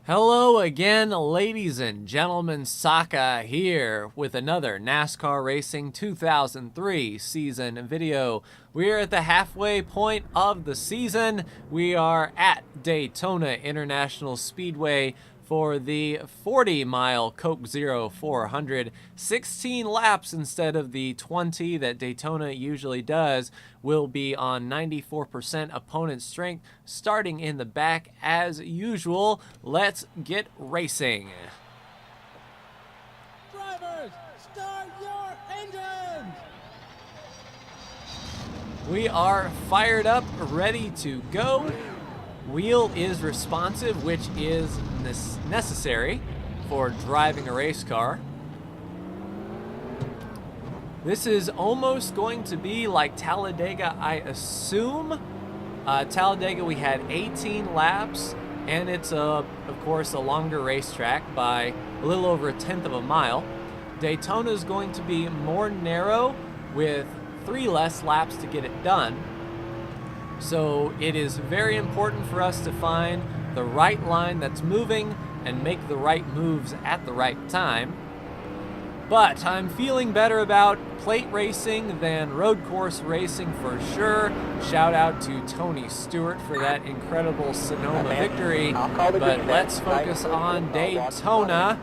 Hello again, ladies and gentlemen. Saka here with another NASCAR Racing 2003 season video. We're at the halfway point of the season. We are at Daytona International Speedway for the 40-mile Coke Zero 400. 16 laps instead of the 20 that Daytona usually does. Will be on 94% opponent strength, starting in the back as usual. Let's get racing. Drivers, start your engines! We are fired up, ready to go. Wheel is responsive, which is necessary for driving a race car. This is almost going to be like Talladega, I assume. Talladega, we had 18 laps, and it's, of course, a longer racetrack by a little over 1/10 of a mile. Daytona is going to be more narrow with 3 less laps to get it done. So it is very important for us to find the right line that's moving and make the right moves at the right time. But I'm feeling better about plate racing than road course racing for sure. Shout out to Tony Stewart for that incredible Sonoma victory. But let's focus on Daytona.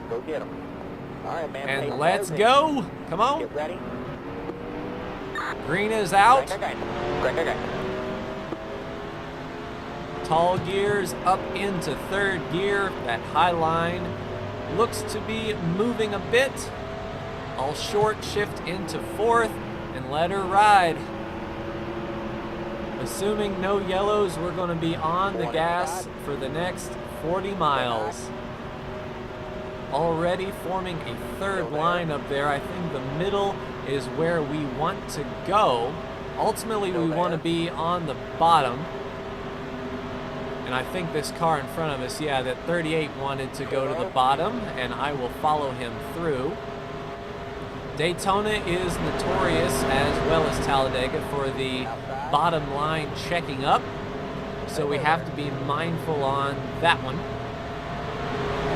Go get 'em. All right, man. And let's go. Come on. Get ready. Green is out. Okay. Tall gears up into 3rd gear. That high line looks to be moving a bit. I'll short shift into 4th and let her ride. Assuming no yellows, we're going to be on the gas for the next 40 miles. Already forming a 3rd line up there. I think the middle is where we want to go. Ultimately, we want to be on the bottom. And I think this car in front of us, yeah, that 38 wanted to go to the bottom, and I will follow him through. Daytona is notorious, as well as Talladega, for the bottom line checking up. So we have to be mindful on that one.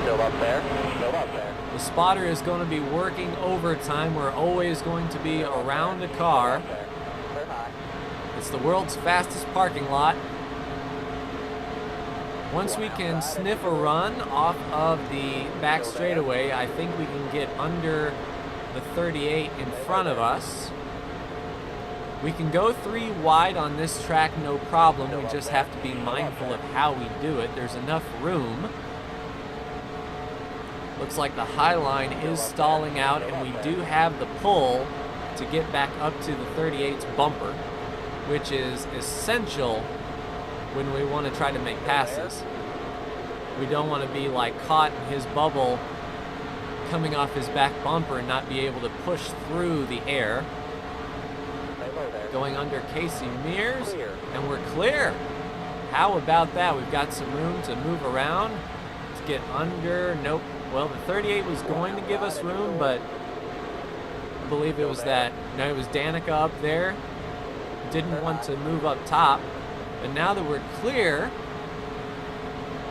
Still up there. Still up there. The spotter is going to be working overtime. We're always going to be around a car. It's the world's fastest parking lot. Once we can sniff a run off of the back straightaway, I think we can get under the 38 in front of us. We can go 3 wide on this track, no problem. We just have to be mindful of how we do it. There's enough room. Looks like the high line is stalling out, and we do have the pull to get back up to the 38's bumper, which is essential when we want to try to make passes. We don't want to be like caught in his bubble coming off his back bumper and not be able to push through the air. Going under Casey Mears, and we're clear. How about that? We've got some room to move around. Let's get under. Nope. Well, the 38 was going to give us room, but I believe it was that. No, it was Danica up there. Didn't want to move up top. But now that we're clear,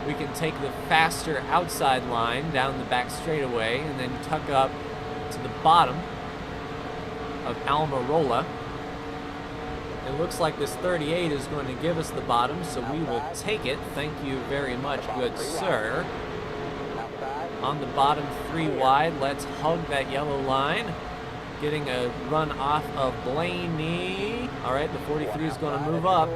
we can take the faster outside line down the back straightaway and then tuck up to the bottom of Almirola. It looks like this 38 is going to give us the bottom, so we will take it. Thank you very much, good sir. On the bottom 3 wide, let's hug that yellow line. Getting a run off of Blaney. All right, the 43 is going to move up.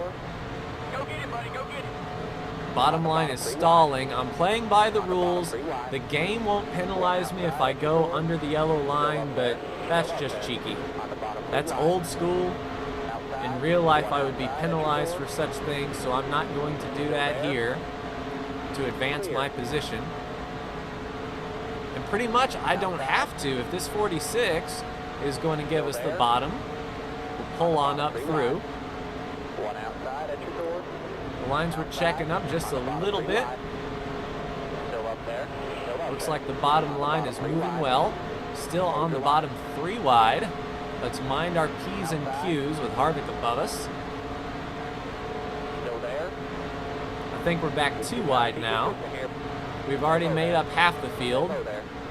Go get it, buddy. Go get it. Bottom line is stalling. I'm playing by the rules. The game won't penalize me if I go under the yellow line, but that's just cheeky. That's old school. In real life, I would be penalized for such things, so I'm not going to do that here to advance my position. And pretty much, I don't have to. If this 46 is going to give us the bottom, we'll pull on up through. The lines were checking up just a little bit. Looks like the bottom line is moving well. Still on the bottom 3 wide. Let's mind our P's and Q's with Harvick above us. I think we're back 2 wide now. We've already made up half the field.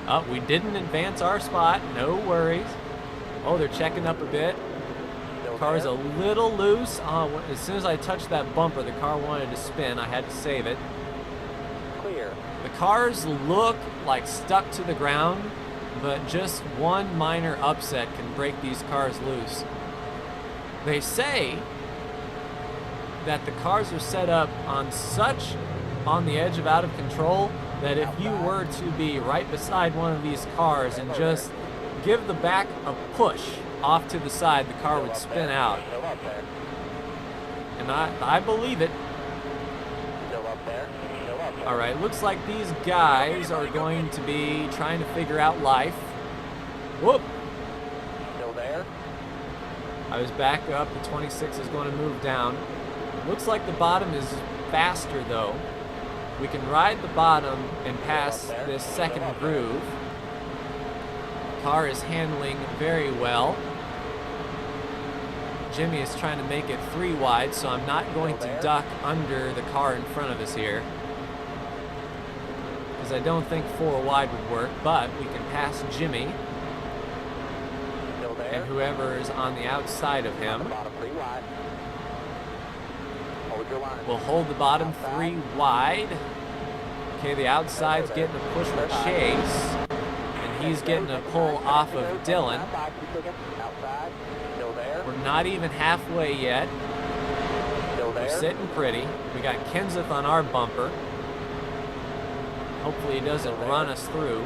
Oh, we didn't advance our spot. No worries. Oh, they're checking up a bit. Car's a little loose. As soon as I touched that bumper, the car wanted to spin. I had to save it. Clear. The cars look like stuck to the ground, but just one minor upset can break these cars loose. They say that the cars are set up on the edge of out of control that if you were to be right beside one of these cars and just give the back a push off to the side, the car would spin out. And I believe it. All right, looks like these guys are going to be trying to figure out life. Whoop. Still there? I was back up. The 26 is going to move down. Looks like the bottom is faster though. We can ride the bottom and pass this second groove. Car is handling very well. Jimmy is trying to make it 3 wide, so I'm not going to duck under the car in front of us here, because I don't think 4 wide would work, but we can pass Jimmy and whoever is on the outside of him. We'll hold the bottom 3 wide. Okay, the outside's getting a push with Chase, and he's getting a pull off of Dylan. We're not even halfway yet. We're sitting pretty. We got Kenseth on our bumper. Hopefully he doesn't run us through.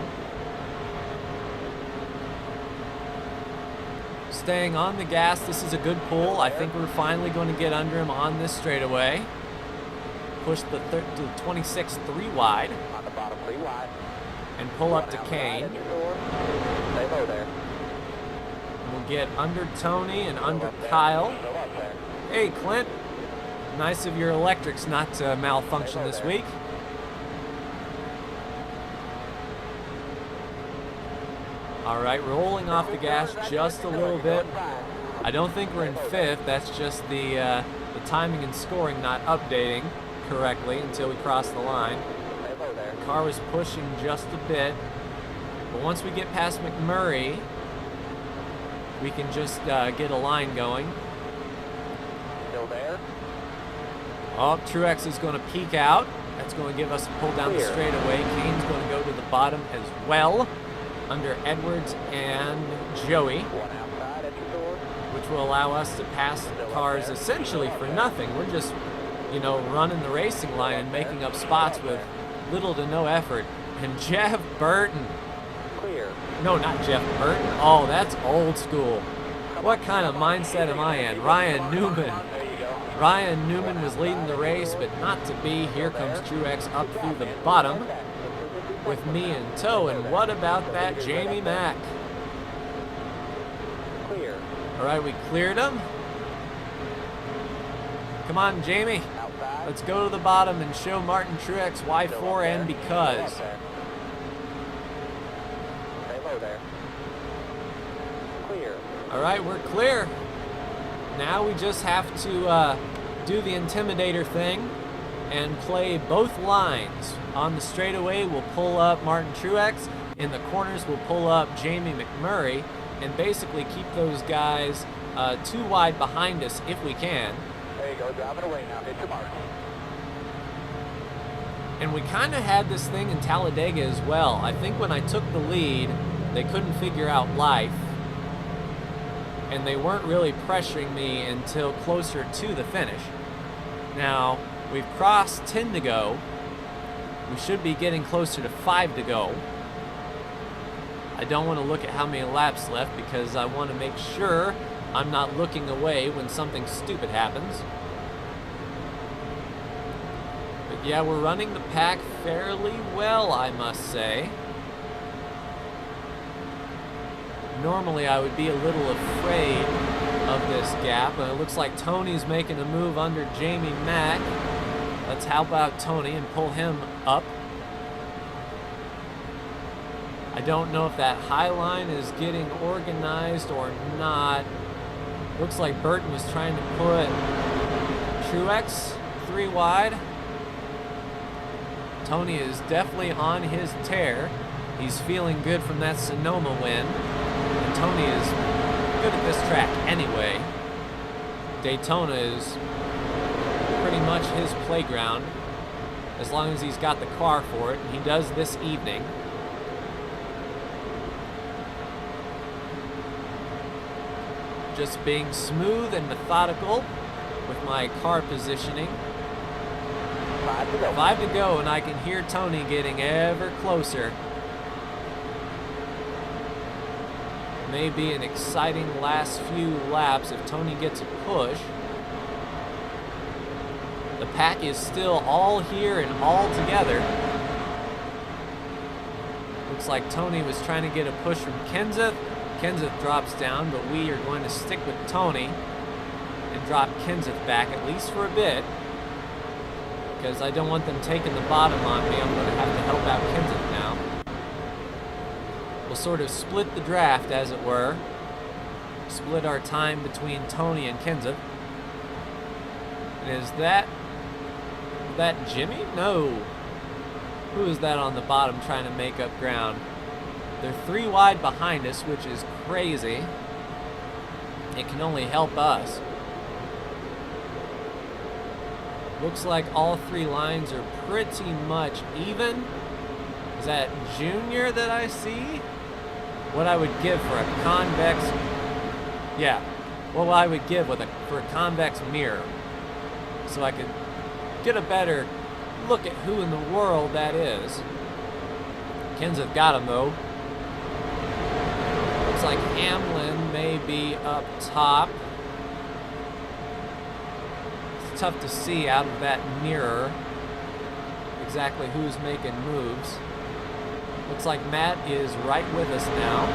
Staying on the gas, this is a good pull. I think we're finally going to get under him on this straightaway. Push the 26 3 wide. On the bottom 3 wide. And pull up to Kane. Stay low there. We'll get under Tony and under Kyle. Hey, Clint. Nice of your electrics not to malfunction this week. All right, rolling off the gas just a little bit. I don't think we're in 5th. That's just the timing and scoring not updating correctly until we cross the line. The car was pushing just a bit, but once we get past McMurray, we can just get a line going. Still there? Oh, Truex is going to peek out. That's going to give us a pull down the straightaway. Kane's going to go to the bottom as well, under Edwards and Joey, which will allow us to pass the cars essentially for nothing. We're just, running the racing line and making up spots with little to no effort. And Jeff Burton. No, not Jeff Burton. Oh, that's old school. What kind of mindset am I in? Ryan Newman. Ryan Newman was leading the race, but not to be. Here comes Truex up through the bottom with me in tow. And what about that Jamie Mack? All right, we cleared him. Come on, Jamie. Let's go to the bottom and show Martin Truex why for and because. All right, we're clear. Now we just have to do the intimidator thing and play both lines. On the straightaway, we'll pull up Martin Truex. In the corners, we'll pull up Jamie McMurray and basically keep those guys 2 wide behind us if we can. There you go, drive it away now, hit your mark. And we kind of had this thing in Talladega as well. I think when I took the lead, they couldn't figure out life, and they weren't really pressuring me until closer to the finish. Now, we've crossed 10 to go. We should be getting closer to 5 to go. I don't want to look at how many laps left because I want to make sure I'm not looking away when something stupid happens. But yeah, we're running the pack fairly well, I must say. Normally I would be a little afraid of this gap, but it looks like Tony's making a move under Jamie Mack. Let's help out Tony and pull him up. I don't know if that high line is getting organized or not. Looks like Burton was trying to put Truex 3 wide. Tony is definitely on his tear. He's feeling good from that Sonoma win. And Tony is good at this track anyway. Daytona is pretty much his playground, as long as he's got the car for it, and he does this evening. Just being smooth and methodical with my car positioning. 5 to go. 5 to go, and I can hear Tony getting ever closer. Maybe an exciting last few laps if Tony gets a push. The pack is still all here and all together. Looks like Tony was trying to get a push from Kenseth. Kenseth drops down, but we are going to stick with Tony and drop Kenseth back, at least for a bit, because I don't want them taking the bottom on me. I'm going to have to help out Kenseth now. We'll sort of split the draft, as it were. Split our time between Tony and Kenseth. And is that Jimmy? No. Who is that on the bottom trying to make up ground? They're 3 wide behind us, which is crazy. It can only help us. Looks like all 3 lines are pretty much even. Is that Junior that I see? What I would give for a convex... Yeah. What I would give for a convex mirror. So I could get a better look at who in the world that is. Kenseth got him, though. Looks like Hamlin may be up top. It's tough to see out of that mirror exactly who's making moves. Looks like Matt is right with us now.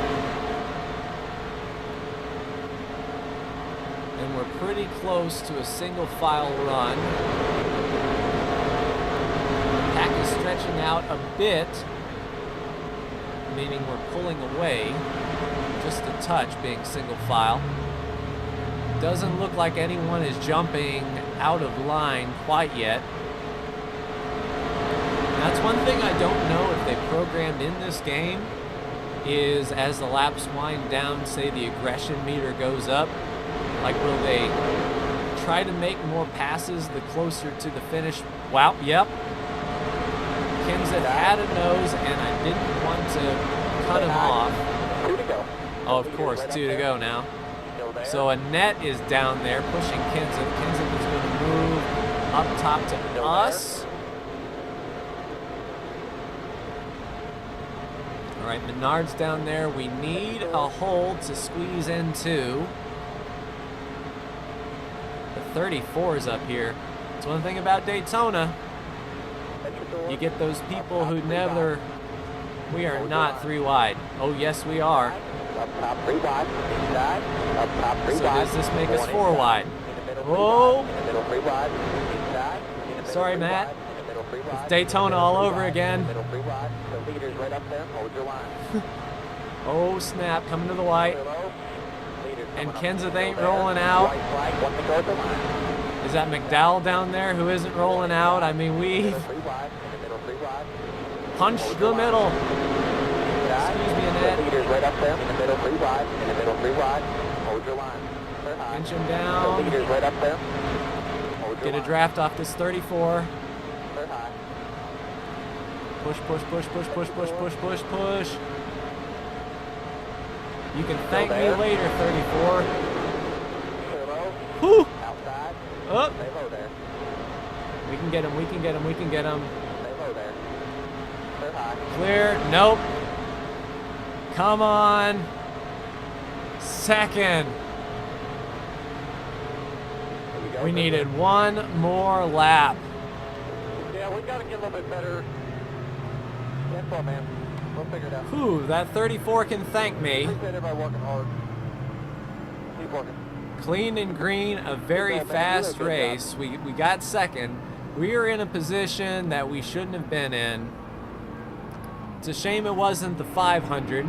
And we're pretty close to a single file run. The pack is stretching out a bit, meaning we're pulling away just a touch, being single file. Doesn't look like anyone is jumping out of line quite yet. That's one thing I don't know if they programmed in this game, is as the laps wind down, say the aggression meter goes up, like will they try to make more passes the closer to the finish? Wow, yep. Kenseth had a nose, and I didn't want to cut him off. 2 to go. Oh, of course, 2 to go now. So Annette is down there pushing Kenseth. Kenseth is going to move up top to us. All right, Menard's down there. We need a hold to squeeze into. The 34 is up here. It's one thing about Daytona. You get those people who never... We are not 3 wide. Oh, yes, we are. Up top 3 wide. Inside. Up top 3 So wide. does this make us 1 4 inside. wide? In the middle, 3 Whoa. wide. In the middle 3 wide. Inside. In the middle, Sorry, 3 Matt. wide. In the middle 3 wide. It's Daytona all over In again. the middle 3 wide. The leader's right up there. Hold your line. Oh, snap. Coming to the white. Below. Leader's And coming up. Kenseth Still ain't there. rolling out. White flag. 1 to go at the line. Is that McDowell down there who isn't rolling out? I mean, we Middle 3 wide. In the middle 3 wide. punched the middle. Excuse me, The Annette. leader's right up there. In the middle 3 wide. In the middle 3 wide. Hold your line. Clear high. Pinch him The down. leader's right up there. Hold your Get a line. draft off this 34. Clear high. Push, push, push, push, push, push, push, push, push. You can thank me there. later, 34. Clear low. Whew. Outside. Up. Stay low there. We can get him, we can get him, we can get him. Stay low there. Clear high. Clear. Nope. Come on. Second. Here we go. We needed one more lap. Yeah, we got to get a little bit better. That's all, man. We'll figure it out. Whew, that 34 can thank me. Appreciate everybody working hard. Keep working. Clean and green, a very Good job, man. You did a fast good job. race. We got second. We were in a position that we shouldn't have been in. It's a shame it wasn't the 500,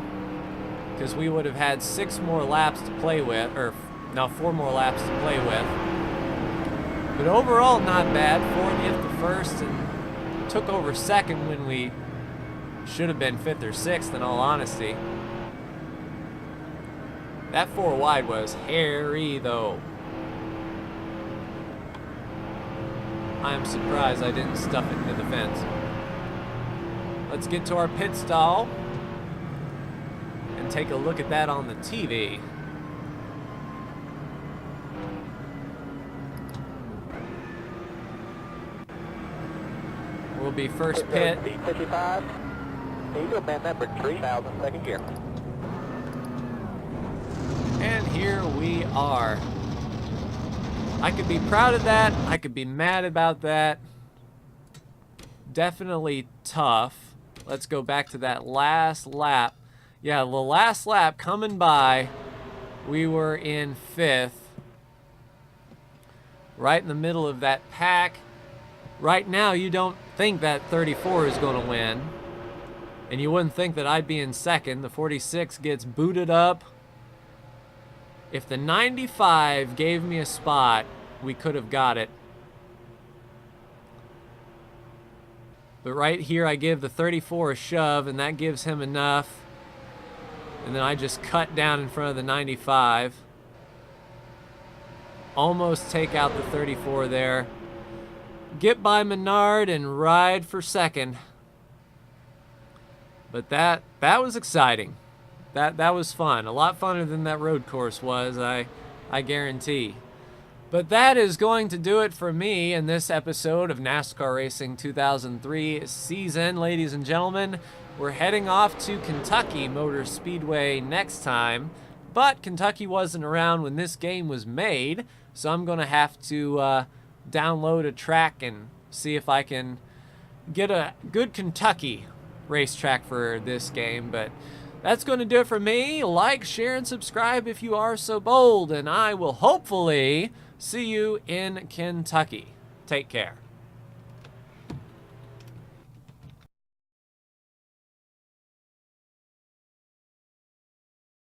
because we would have had 6 more laps to play with, or no, 4 more laps to play with. But overall, not bad. 40th to first, and took over second when we should have been 5th or 6th, in all honesty. That 4 wide was hairy, though. I am surprised I didn't stuff it into the fence. Let's get to our pit stall and take a look at that on the TV. Will be first pit. P55. Eagle man number 3000, second gear. And here we are. I could be proud of that. I could be mad about that. Definitely tough. Let's go back to that last lap. Yeah, the last lap coming by, we were in 5th. Right in the middle of that pack. Right now, you don't think that 34 is going to win. And you wouldn't think that I'd be in second. The 46 gets booted up. If the 95 gave me a spot, we could have got it. But right here, I give the 34 a shove, and that gives him enough. And then I just cut down in front of the 95. Almost take out the 34 there. Get by Menard and ride for second. But that was exciting. That was fun. A lot funner than that road course was, I guarantee. But that is going to do it for me in this episode of NASCAR Racing 2003 season. Ladies and gentlemen, we're heading off to Kentucky Motor Speedway next time. But Kentucky wasn't around when this game was made, so I'm going to have to download a track and see if I can get a good Kentucky racetrack for this game. But that's going to do it for me. Like, share, and subscribe if you are so bold, and I will hopefully see you in Kentucky. Take care.